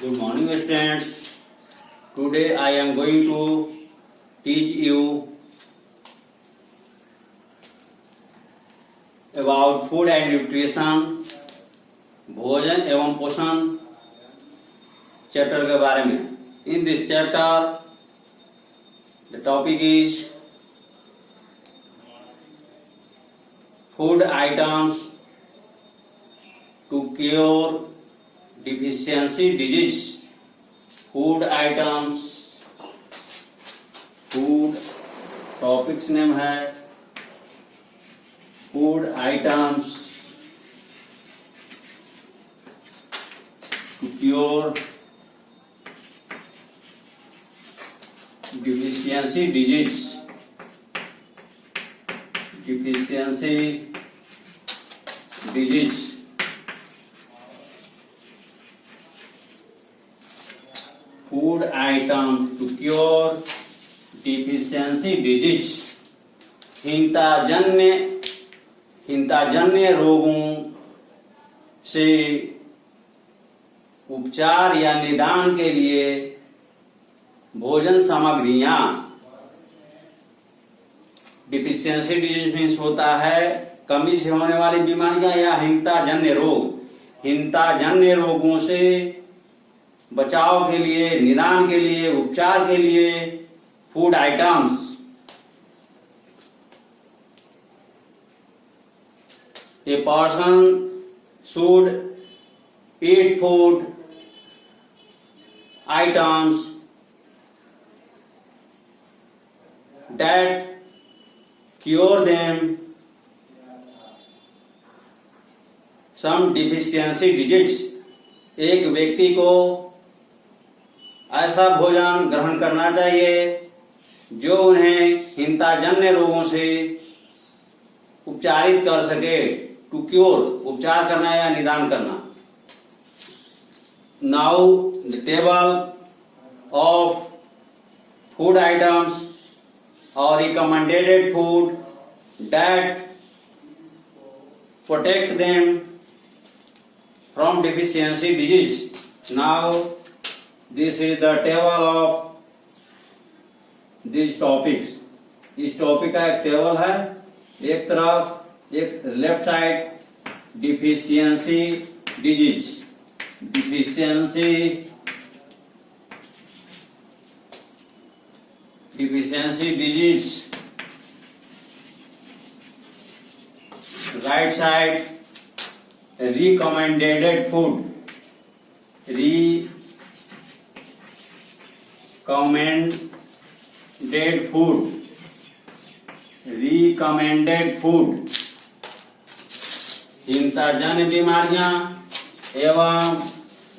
Good morning, students. Today I am going to teach you about food and nutrition, भोजन एवं पोषण chapter के बारे में. In this chapter, the topic is food items to cure deficiency disease. Food items, food topics name है food items to cure deficiency disease. Deficiency disease. Food items to cure deficiency disease. हिंताजन्य रोगों से उपचार या निदान के लिए भोजन सामग्रियां. डिफिशियंसी डिजीज मीन्स होता है कमी से होने वाली बीमारियां या हिंताजन्य रोग. हिंताजन्य रोगों से बचाव के लिए, निदान के लिए, उपचार के लिए food items. A person should eat food items that cure them some deficiency disease. एक व्यक्ति को ऐसा भोजन ग्रहण करना चाहिए जो उन्हें हिंताजन्य रोगों से उपचारित कर सके. टू क्योर, उपचार करना या निदान करना. Now the table of food items और recommended food that protect them from deficiency disease. Now this is the table of this topics. इस टॉपिक का एक टेबल है. एक तरफ, एक left side deficiency disease. Deficiency disease. Right side recommended food. Recommended food. हिंताजन्य बीमारियां एवं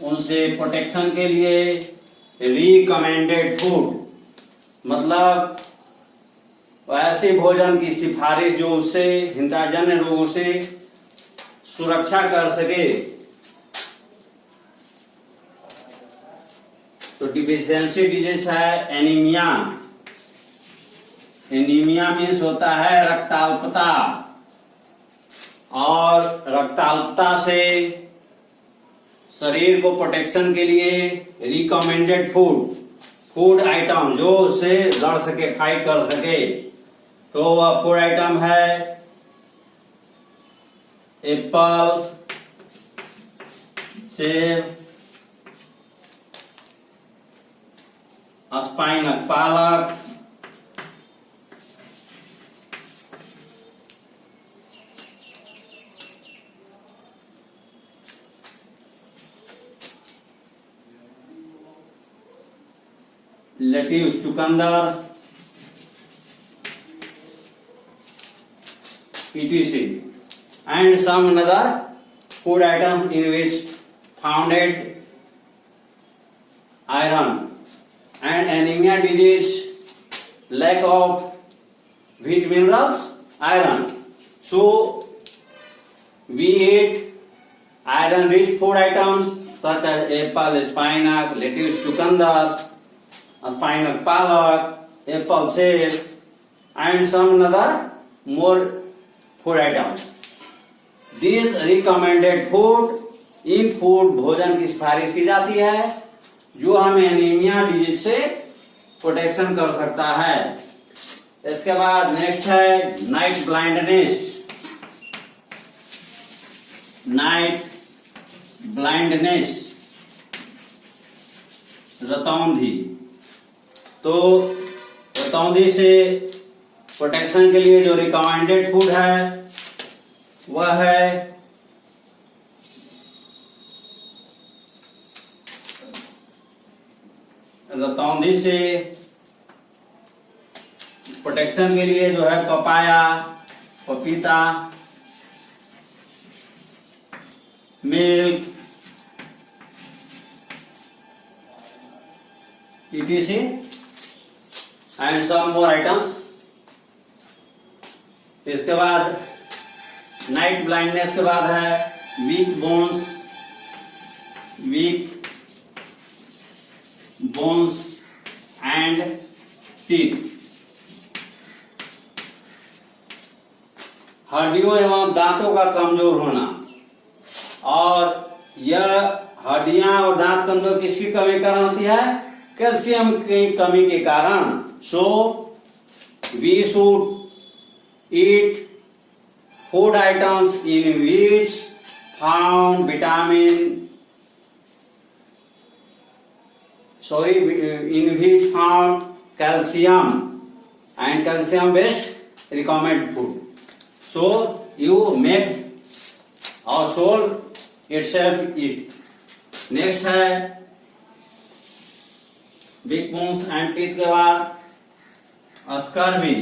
उनसे प्रोटेक्शन के लिए रिकमेंडेड फूड मतलब ऐसे भोजन की सिफारिश जो उससे हिंताजन्य रोगों से सुरक्षा कर सके. तो डिफिशियंसी डिजीज है एनीमिया. एनीमिया मीन्स होता है रक्ताल्पता. और रक्ताल्पता से शरीर को प्रोटेक्शन के लिए रिकमेंडेड फूड आइटम जो उससे लड़ सके, फाइट कर सके. तो वह फूड आइटम है एप्पल, सेब, स्पाइनस पालक, lettuce चुकंदर, etc. and some another food item in which founded iron. And anemia disease, lack of which minerals? Iron. So we eat iron rich food items such as apple, spinach, lettuce चुकंदर, spinach palak, apple save, and some other more food items. These recommended food, in food भोजन की सिफारिश की जाती है जो हमें anaemia disease से प्रोटेक्शन कर सकता है। इसके बाद नेक्स्ट है नाइट ब्लाइंडनेस। नाइट ब्लाइंडनेस, रतौंधी। तो रतौंधी से प्रोटेक्शन के लिए जो रिकमेंडेड फूड है वह है रतौंधी से प्रोटेक्शन के लिए जो है पपाया, पपीता, milk, etc and some more items। इसके बाद नाइट ब्लाइंडनेस के बाद है वीक बोन्स एंड टीथ। हड्डियों एवं दांतों का कमजोर होना। और यह हड्डियां और दांत कमजोर किसकी कमी के कारण होती है? कैल्शियम की कमी के कारण। So we should eat food items in which found calcium and calcium based recommended food. So you make our soul itself eat. Next है big bones and teeth के बाद स्कर्वी।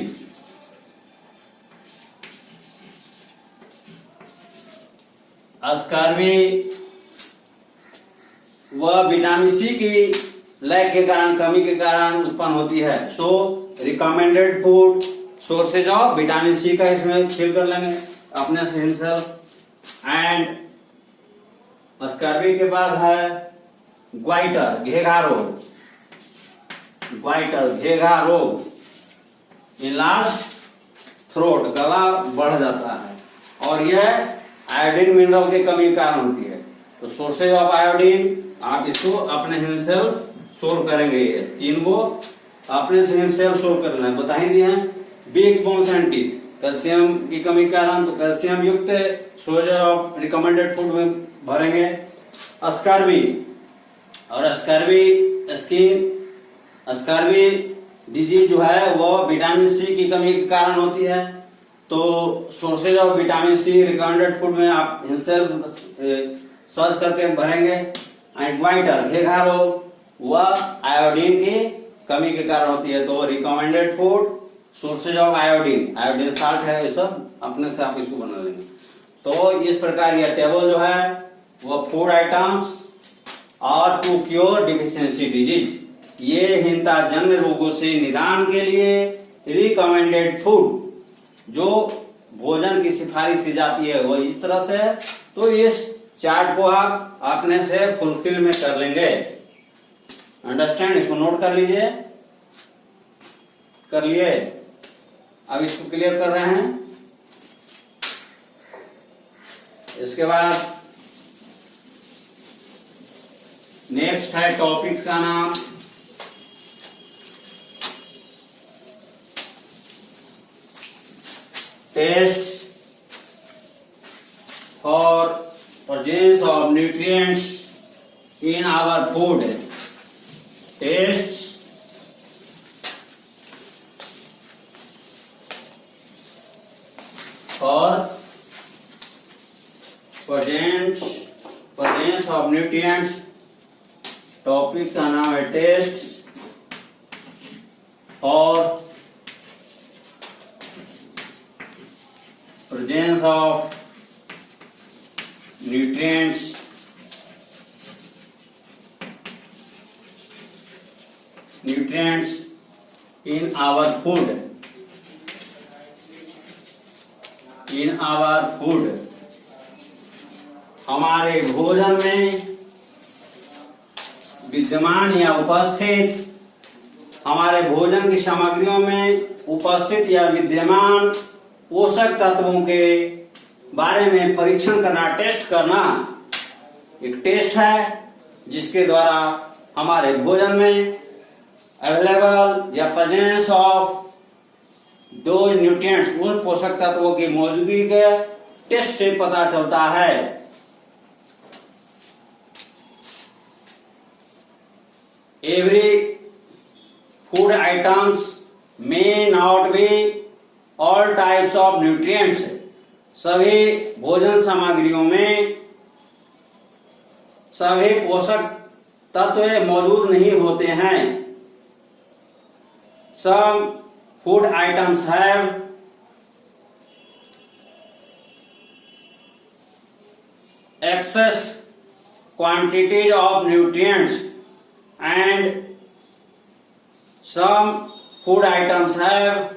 स्कर्वी वह विटामिन सी की lack के कारण, कमी के कारण उत्पन्न होती है। So recommended food sources of vitamin C का इसमें फिल कर लेंगे अपने से हिमसेल्फ। एंड स्कर्वी के बाद है ग्वाइटर, घेघा रोग। ग्वाइटर, घेघा रोग। इनलार्ज थ्रोट, गला बढ़ जाता है और यह आयोडीन मिनरल की कमी के कारण होती है। तो सोर्सेज ऑफ आयोडीन आप इसको अपने हिमसेल्फ सोल्व करेंगे। ये तीन को अपने से हिमसेल्फ सोल्व करना है, बता ही दिए हैं। Big bones and teeth, calcium की कमी के कारण, तो कैल्शियम युक्त सोर्सेज ऑफ रिकमेंडेड फूड में भरेंगे। स्कर्वी और स्कर्वी डिजीज जो है वो विटामिन सी की कमी के कारण होती है। तो sources of vitamin C recommended food में आप हिमसेल्फ सर्च करके भरेंगे। एंड ग्वाइटर, घेघा रोग, वह आयोडीन की कमी के कारण होती है। तो recommended food sources of iodine salt है, ये सब अपने से आप इसको बना लेंगे। तो इस प्रकार यह टेबल जो है वह फूड आइटम्स और टू क्योर डिफिशियंसी डिजीज, ये हीनता जन्य रोगों से निदान के लिए रिकमेंडेड फूड जो भोजन की सिफारिश की जाती है वो इस तरह से। तो इस चार्ट को आप अपने से फुलफिल में कर लेंगे। अंडरस्टैंड, इसको नोट कर लीजिए। कर लिए? अब इसको क्लियर कर रहे हैं। इसके बाद नेक्स्ट है टॉपिक का नाम tests for presence of nutrients in our food। Tests for presence of nutrients। Topic का नाम है टेस्ट्स और presence of nutrients in our food। हमारे भोजन में विद्यमान या उपस्थित, हमारे भोजन की सामग्रियों में उपस्थित या विद्यमान पोषक तत्वों के बारे में परीक्षण करना, टेस्ट करना एक टेस्ट है जिसके द्वारा हमारे भोजन में अवेलेबल या प्रेजेंस ऑफ दो न्यूट्रिएंट्स, उन पोषक तत्वों की मौजूदगी के टेस्ट से पता चलता है। Every food items may not be all types of nutrients, सभी भोजन सामग्रियों में सभी पोषक तत्व मौजूद नहीं होते हैं। Some food items have excess quantities of nutrients and some food items have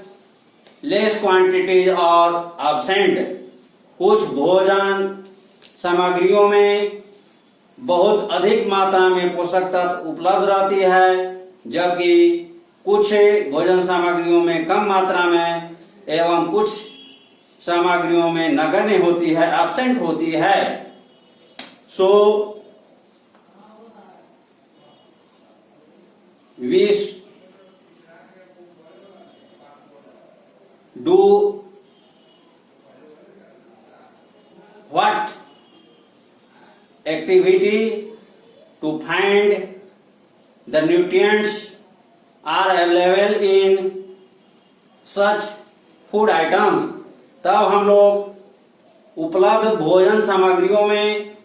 less quantities or absent। कुछ भोजन सामग्रियों में बहुत अधिक मात्रा में पोषक तत्व उपलब्ध रहती है, जबकि कुछ भोजन सामग्रियों में कम मात्रा में एवं कुछ सामग्रियों में नगण्य होती है, एब्सेंट होती है। So we do what activity to find the nutrients are available in such food items। तब हम लोग उपलब्ध भोजन सामग्रियों में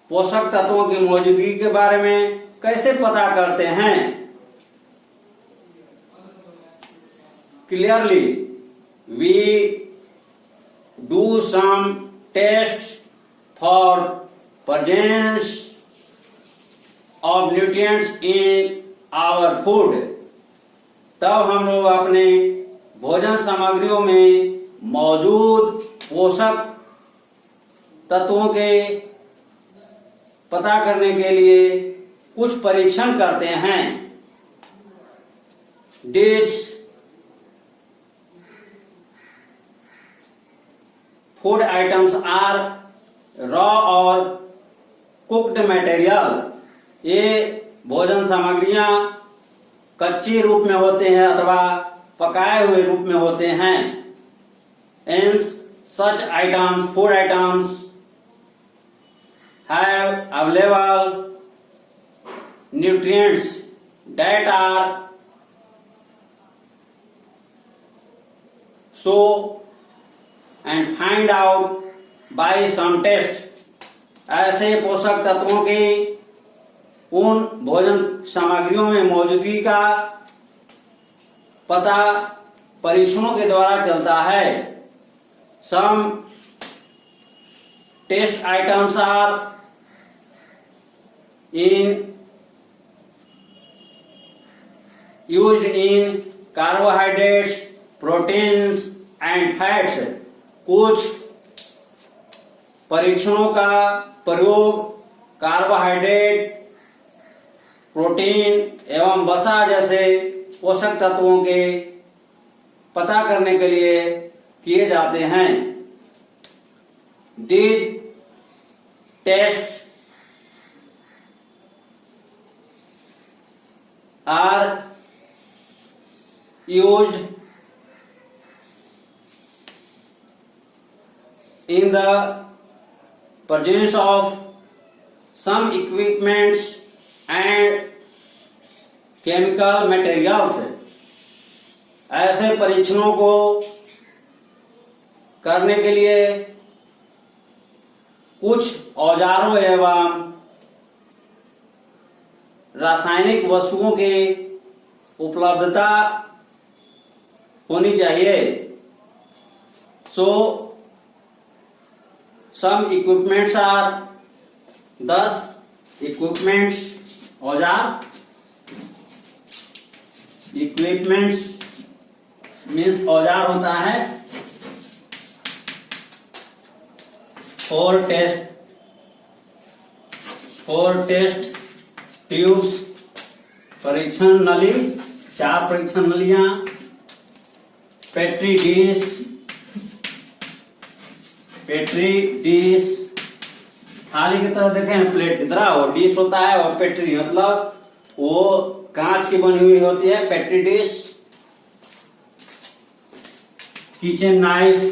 पोषक तत्वों की मौजूदगी के बारे में कैसे पता करते हैं। Clearly we do some test for presence of nutrients in our food। तब हम लोग अपने भोजन सामग्रियों में मौजूद पोषक तत्वों के पता करने के लिए कुछ परीक्षण करते हैं। These food items are raw और कुक्ड मटेरियल। ये भोजन सामग्रियां कच्ची रूप में होते हैं अथवा पकाए हुए रूप में होते हैं। And such items food items have available nutrients that are so and find out by some test. ऐसे पोषक तत्वों के उन भोजन सामग्रियों में मौजूदगी का पता परीक्षणों के द्वारा चलता है। Some test items are used in carbohydrates, proteins and fats। कुछ परीक्षणों का प्रयोग कार्बोहाइड्रेट, प्रोटीन एवं वसा जैसे पोषक तत्वों के पता करने के लिए किए जाते हैं। These tests are used in the presence of some equipments and chemical materials। ऐसे परीक्षणों को करने के लिए कुछ औजारों एवं रासायनिक वस्तुओं की उपलब्धता होनी चाहिए। सो सम इक्विपमेंट्स आर 10 इक्विपमेंट्स औजार। इक्विपमेंट्स मीन्स औजार होता है। 4 टेस्ट ट्यूब्स, परीक्षण नली 4 परीक्षण नलियां, पेट्री डिश थाली की तरह देखें, प्लेट की तरह, और डिश होता है और पेट्री मतलब वो कांच की बनी हुई होती है। Petri dish, kitchen knife,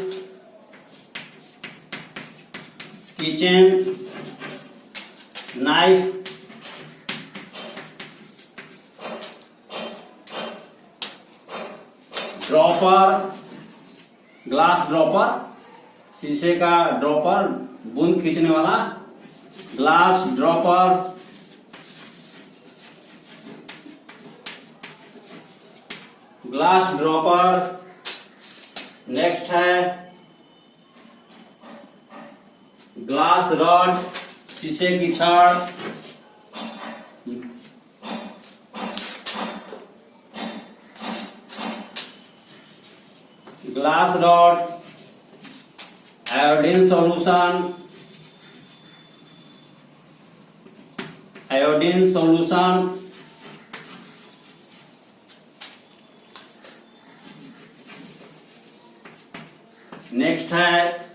kitchen knife, dropper, glass dropper, शीशे का ड्रॉपर, बूंद खींचने वाला, glass dropper, glass dropper. Next है ग्लास रॉड, शीशे की छड़, glass rod, iodine solution, iodine solution, next है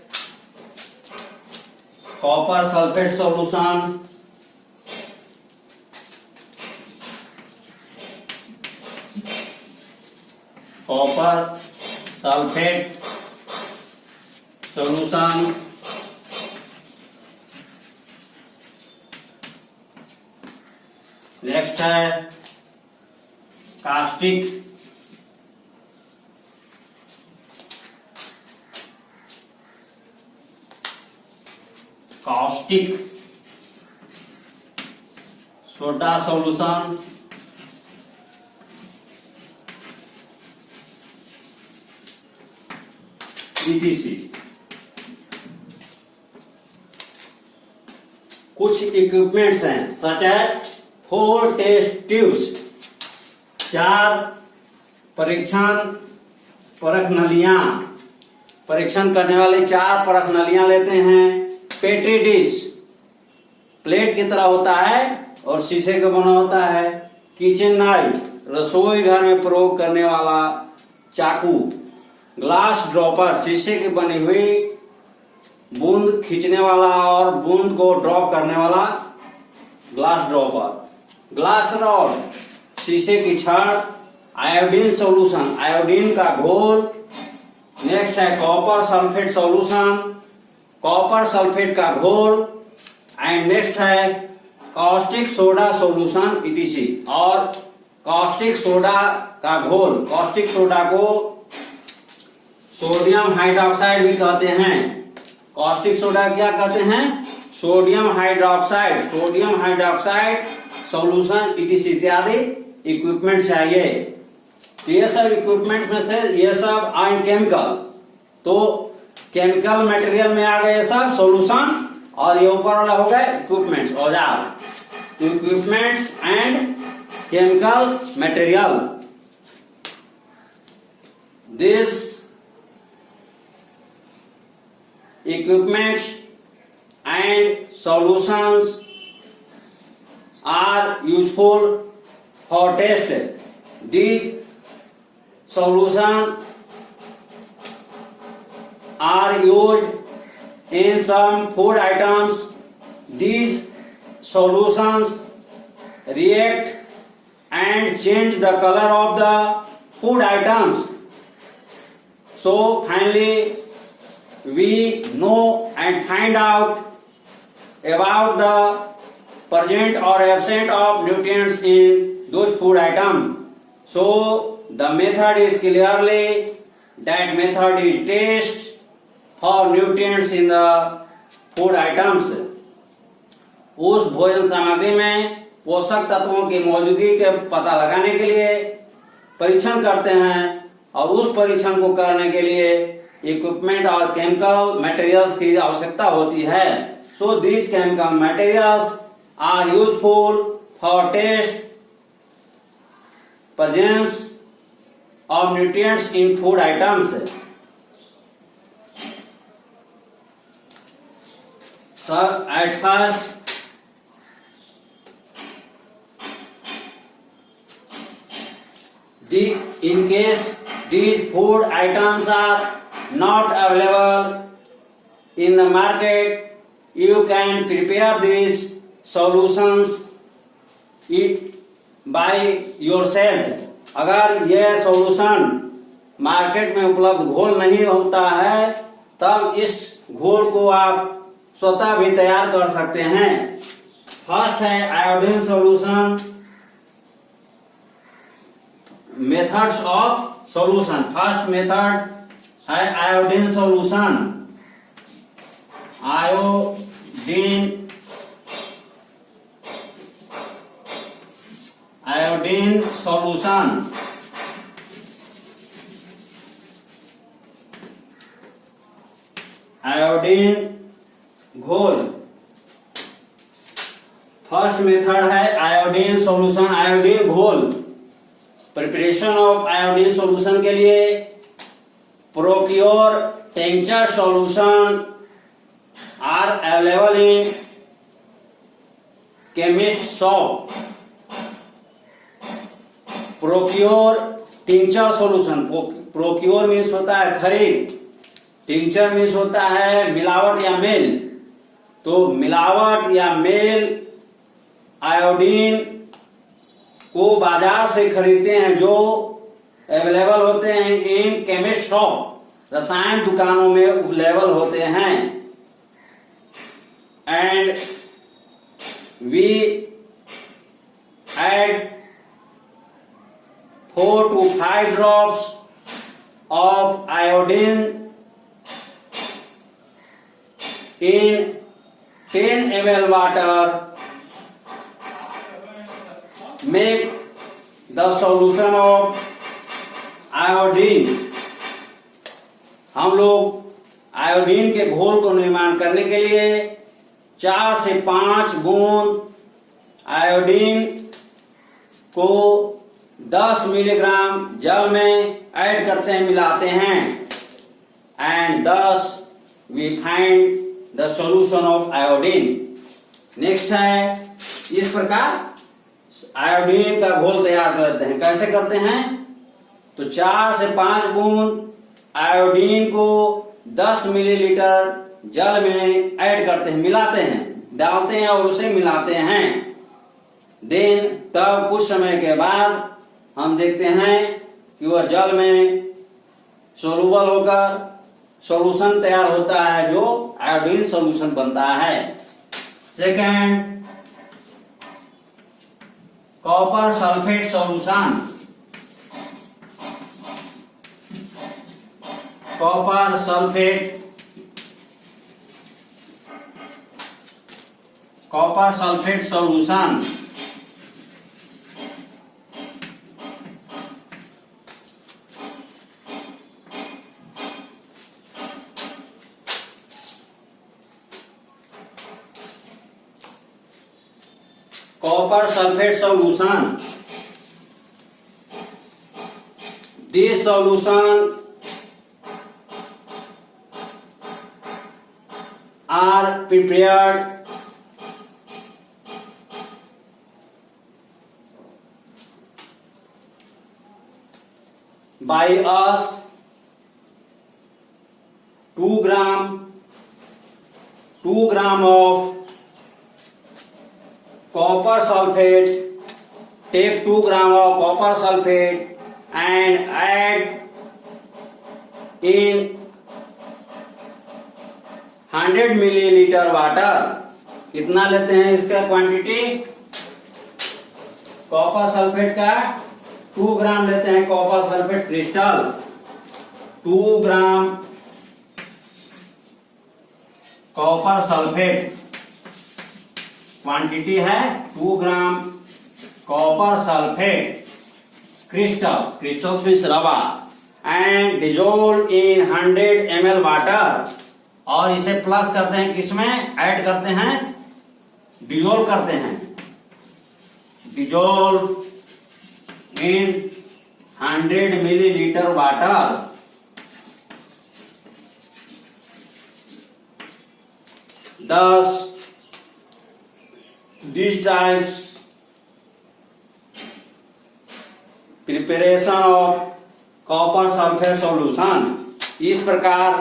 copper sulphate solution, copper sulphate solution, next है caustic, caustic soda solution, ETC। कुछ इक्विपमेंट्स हैं सच एज 4 टेस्ट ट्यूब्स, 4 परीक्षण परख नलियां, परीक्षण करने वाले 4 परख नलियां लेते हैं। पेट्री डिश प्लेट की तरह होता है और शीशे का बना होता है। किचन नाइफ रसोई घर में प्रयोग करने वाला चाकू। ग्लास ड्रॉपर शीशे की बनी हुई बूंद खींचने वाला और बूंद को ड्रॉप करने वाला ग्लास ड्रॉपर। ग्लास रॉड शीशे की छड़। आयोडीन सॉल्यूशन आयोडीन का घोल। नेक्स्ट है copper sulphate solution, copper sulphate का घोल। एंड नेक्स्ट है कास्टिक सोडा सॉल्यूशन ETC। और कास्टिक सोडा का घोल, कास्टिक सोडा को सोडियम हाइड्रोक्साइड भी कहते हैं। कास्टिक सोडा क्या कहते हैं? Sodium hydroxide, sodium hydroxide solution ETC इत्यादि इक्विपमेंट चाहिए। तो ये सब इक्विपमेंट में से ये सब आए केमिकल, तो केमिकल मटेरियल में आ गए सब सॉल्यूशन, और ये ऊपर वाला हो गए इक्विपमेंट्स, औजार। तो equipments and chemical material, this equipments and solutions are useful for test. These solutions are used in some food items. These solutions react and change the color of the food items. So finally we know and find out about the present or absent of nutrients in those food items. So the method is clearly that method is test for nutrients in the food items. उस भोजन सामग्री में पोषक तत्वों की मौजूदगी के पता लगाने के लिए परीक्षण करते हैं, और उस परीक्षण को करने के लिए इक्विपमेंट और केमिकल मटेरियल्स की आवश्यकता होती है। So these chemical materials are useful for test presence of nutrients in food items. Sir at first in case these food items are not available in the market, you can prepare these solutions by yourself. अगर यह solution market में उपलब्ध घोल नहीं होता है तब इस घोल को आप स्वतः भी तैयार कर सकते हैं। फर्स्ट है iodine solution, methods of solution. First method है iodine solution. Iodine solution. Iodine घोल। फर्स्ट मेथड है आयोडीन सॉल्यूशन, आयोडीन घोल। प्रिपरेशन ऑफ आयोडीन सॉल्यूशन के लिए procure tincture solution are available in chemist shop. Procure tincture solution, procure means होता है खरीद, tincture means होता है मिलावट या मेल। तो मिलावट या मेल आयोडीन को बाजार से खरीदते हैं जो अवेलेबल होते हैं इन केमिस्ट शॉप, रसायन दुकानों में अवेलेबल होते हैं। And we add 4 to 5 drops of iodine in 10 ml water, make the solution of iodine। हम लोग आयोडीन के घोल को निर्माण करने के लिए 4 से 5 बूंद आयोडीन को 10 मिलीग्राम जल में ऐड करते हैं, मिलाते हैं। And thus we find the solution of iodine। Next है इस प्रकार आयोडीन का घोल तैयार करते हैं। कैसे करते हैं? तो 4 से 5 बूंद आयोडीन को 10 मिलीलीटर जल में ऐड करते हैं, मिलाते हैं, डालते हैं और उसे मिलाते हैं। देन तब कुछ समय के बाद हम देखते हैं कि वह जल में सोलूबल होकर सॉल्यूशन तैयार होता है जो आयोडीन सॉल्यूशन बनता है। Second, copper sulphate solution. Copper sulphate solution. Copper sulfate solution. This solution are prepared by us 2 gram of copper sulfate. Take 2 gram of copper sulfate and add in 100 millilitre water. कितना लेते हैं इसका quantity? Copper sulphate का 2 ग्राम लेते हैं, copper sulphate crystal 2 gram copper sulphate quantity है 2 gram copper sulphate crystal means rubber and dissolve in 100 ml water. और इसे प्लस करते हैं, किसमें ऐड करते हैं? डिजोल्व करते हैं, dissolve in 100 millilitre water. Thus these types preparation of copper sulphate solution. इस प्रकार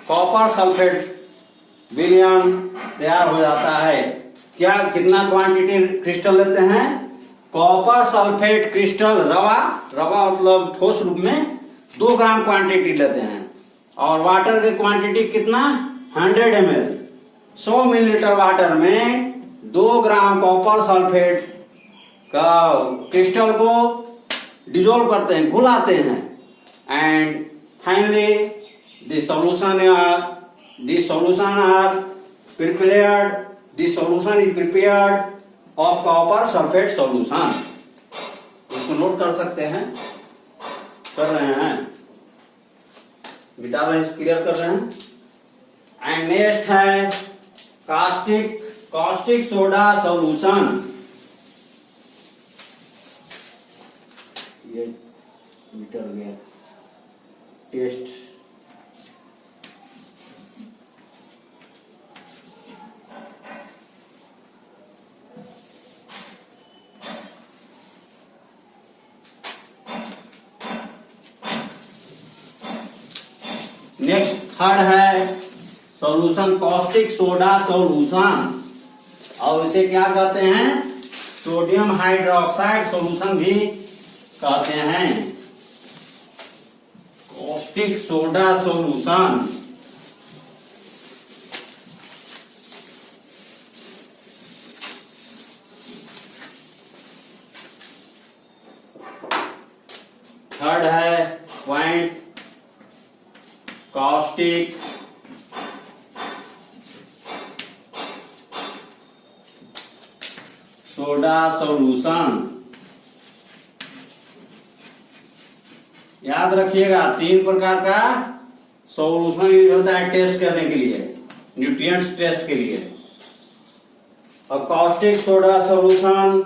कॉपर सल्फेट विलयन तैयार हो जाता है। क्या कितना क्वांटिटी क्रिस्टल लेते हैं? कॉपर सल्फेट क्रिस्टल रवा, रवा मतलब ठोस रूप में 2 ग्राम क्वांटिटी लेते हैं, और वाटर की क्वांटिटी कितना 100 ml। 100 मिलीलीटर वाटर में 2 ग्राम कॉपर सल्फेट का क्रिस्टल को डिजोल्व करते हैं, घुलाते हैं, and finally this solution is prepared of copper sulphate solution. इसको नोट कर सकते हैं, कर रहे हैं, मिटा रहे हैं, क्लियर कर रहे हैं। एंड नेक्स्ट है कास्टिक सोडा सॉल्यूशन। ये मिटर गया टेस्ट। नेक्स्ट थर्ड है सॉल्यूशन कॉस्टिक सोडा सॉल्यूशन, और इसे क्या कहते हैं, सोडियम हाइड्रोक्साइड सॉल्यूशन भी कहते हैं। कॉस्टिक सोडा सॉल्यूशन थर्ड है पॉइंट कास्टिक सोडा सॉल्यूशन। याद रखिएगा 3 प्रकार का सॉल्यूशन यूज होता है टेस्ट करने के लिए, न्यूट्रिएंट्स टेस्ट के लिए। और कास्टिक सोडा सॉल्यूशन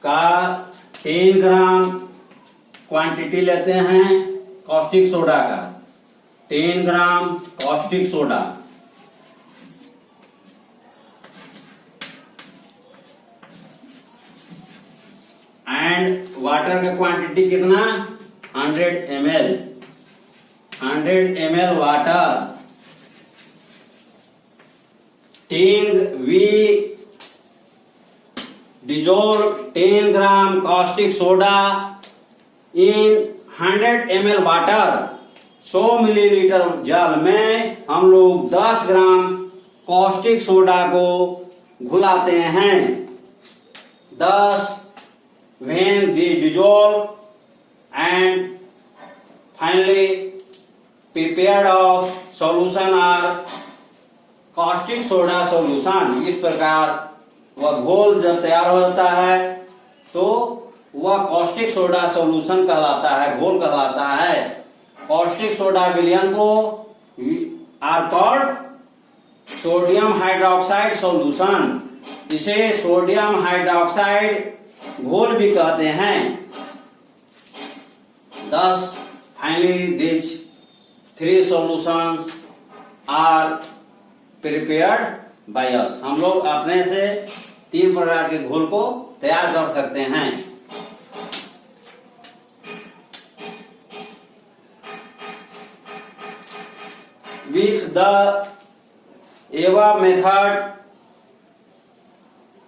का 3 ग्राम क्वांटिटी लेते हैं कास्टिक सोडा का, 3 ग्राम कास्टिक सोडा, एंड वाटर का क्वांटिटी कितना 100 ml, 100 ml water. we dissolve 10 gram caustic soda in 100 ml water. 100 millilitre जल में हम लोग 10 ग्राम कॉस्टिक सोडा को घुलाते हैं। 10 when they dissolve and finally prepared of solution are caustic soda solution। इस प्रकार वह घोल जब तैयार हो जाता है तो वह कॉस्टिक सोडा सॉल्यूशन कहलाता है, घोल कहलाता है। कॉस्टिक सोडा विलयन को or called sodium hydroxide solution. इसे सोडियम हाइड्रोक्साइड घोल भी कहते हैं। Thus finally these 3 solutions are prepared by us। हम लोग अपने से 3 प्रकार के घोल को तैयार कर सकते हैं। With the above method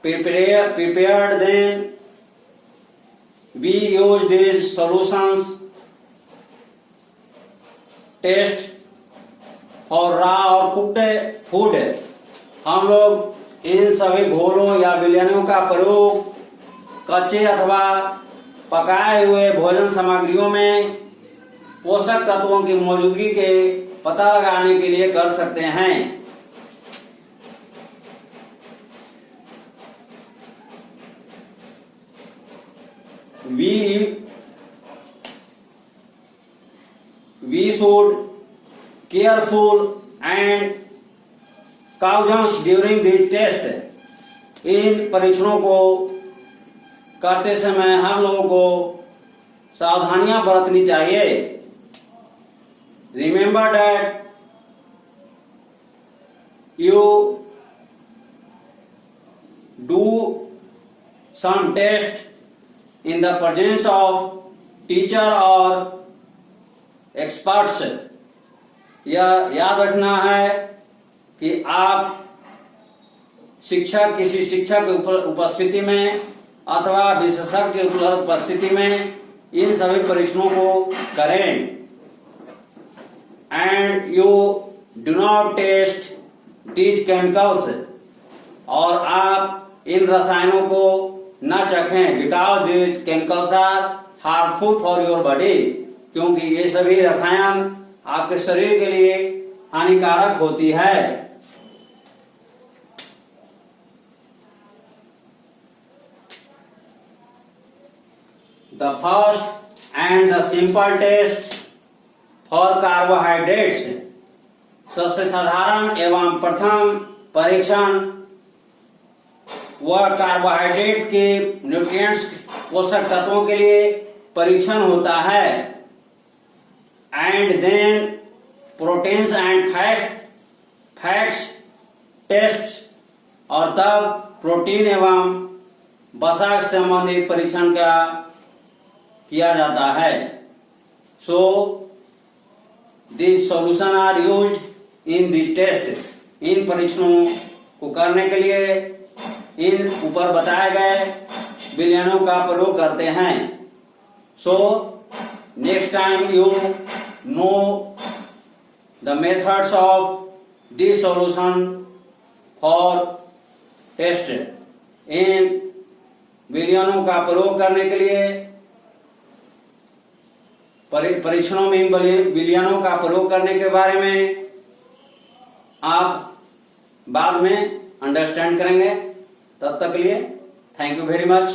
prepared, then we use these solutions test for raw और cooked food। हम लोग इन सभी घोलों या विलयनों का प्रयोग कच्चे अथवा पकाए हुए भोजन सामग्रियों में पोषक तत्वों की मौजूदगी के पता लगाने के लिए कर सकते हैं। We should careful and cautious during this test। इन परीक्षणों को करते समय हम लोगों को सावधानियां बरतनी चाहिए। Remember that you do some test in the presence of teacher or experts। यह याद रखना है कि आप शिक्षक किसी शिक्षक की उपस्थिति में अथवा विशेषज्ञ की उपस्थिति में इन सभी परीक्षणों को करें। And you do not test these chemicals, और आप इन रसायनों को न चखें, because these chemicals are harmful for your body, क्योंकि ये सभी रसायन आपके शरीर के लिए हानिकारक होती है। The first and the simple test for carbohydrates, सबसे साधारण एवं प्रथम परीक्षण वह कार्बोहाइड्रेट के न्यूट्रिएंट्स पोषक तत्वों के लिए परीक्षण होता है। And then proteins and fats test, और तब प्रोटीन एवं वसा से संबंधित परीक्षण का किया जाता है। So this solution are used in this test. इन परीक्षणों को करने के लिए इन ऊपर बताए गए विलयनों का प्रयोग करते हैं। So next time you know the methods of this solution for test. इन विलयनों का प्रयोग करने के लिए परीक्षणों में इन विलयनों का प्रयोग करने के बारे में आप बाद में अंडरस्टैंड करेंगे। तब तक के लिए थैंक यू वेरी मच।